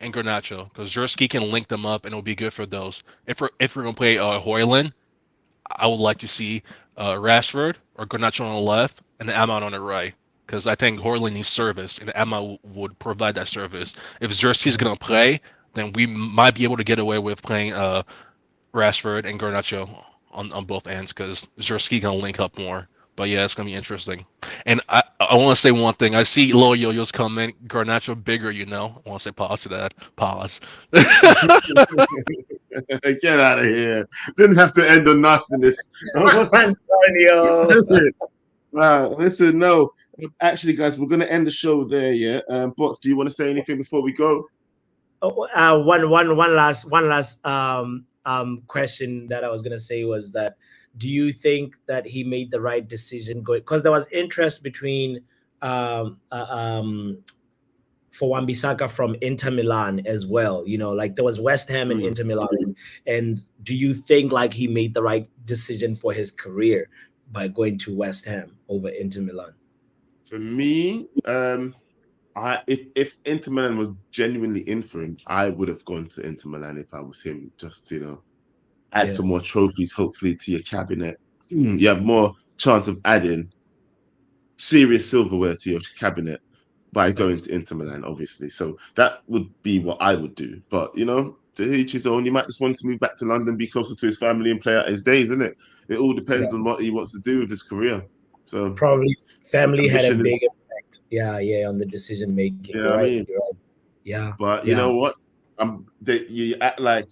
and Garnacho, because Zerski can link them up and it'll be good for those. If we're gonna play Højlund, I would like to see Rashford or Garnacho on the left and Ahmad on the right, because I think Højlund needs service and Ahmad would provide that service. If Zerski's gonna play, then we might be able to get away with playing Rashford and Garnacho on both ends, because Zerski gonna link up more. But yeah, it's gonna be interesting. And I want to say one thing. I see low yo-yos coming. Garnacho bigger, you know. I want to say pause to that. Pause. Get out of here. Didn't have to end on nastiness. Antonio. Wow. Listen, no. Actually, guys, we're gonna end the show there. Yeah. Bots, do you want to say anything before we go? One last question that I was gonna say was that, do you think that he made the right decision going? Because there was interest between for Wan Bissaka from Inter Milan as well. You know, like there was West Ham and Inter Milan. And do you think like he made the right decision for his career by going to West Ham over Inter Milan? For me, if Inter Milan was genuinely in for him, I would have gone to Inter Milan if I was him. Just, you know, add some more trophies, hopefully, to your cabinet. You have more chance of adding serious silverware to your cabinet by going to Inter Milan, obviously. So that would be what I would do. But, you know, to each his own. You might just want to move back to London, be closer to his family and play out his days, isn't it? It all depends on what he wants to do with his career. So probably family had a big effect. Yeah, on the decision making. You know what I mean? Yeah. But you know what? You act like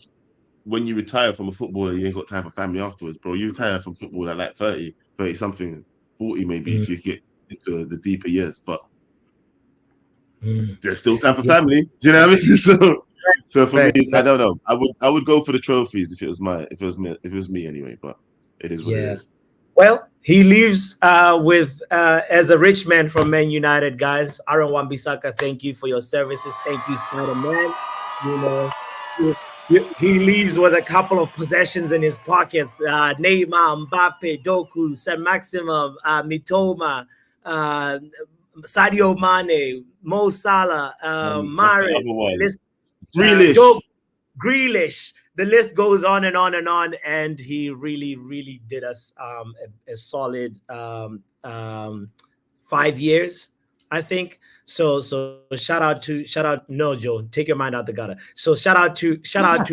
when you retire from a footballer, you ain't got time for family afterwards, bro. You retire from football at like 30 something, 40 maybe if you get into the deeper years. But there's still time for family. Do you know what I mean? So for me, I don't know. I would go for the trophies if it was me anyway. But It is what it is. Well, he leaves with as a rich man from Man United, guys. Aaron Wan Bissaka, thank you for your services. Thank you, Spiderman. You know, he leaves with a couple of possessions in his pockets. Neymar, Mbappe, Doku, Saint Maximum, Mitoma, Sadio Mane, Mo Salah, Mahrez, Grealish. The list goes on and on and on, and he really, really did us a solid 5 years, I think. So shout out. No, Joe, take your mind out the gutter. So shout out to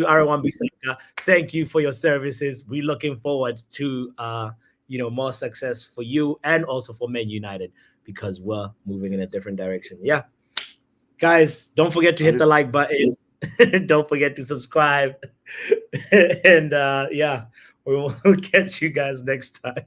Aaron Wan Bissaka. Thank you for your services. We're looking forward to more success for you and also for Man United, because we're moving in a different direction. Yeah, guys, don't forget to hit the like button. Don't forget to subscribe. And we will catch you guys next time.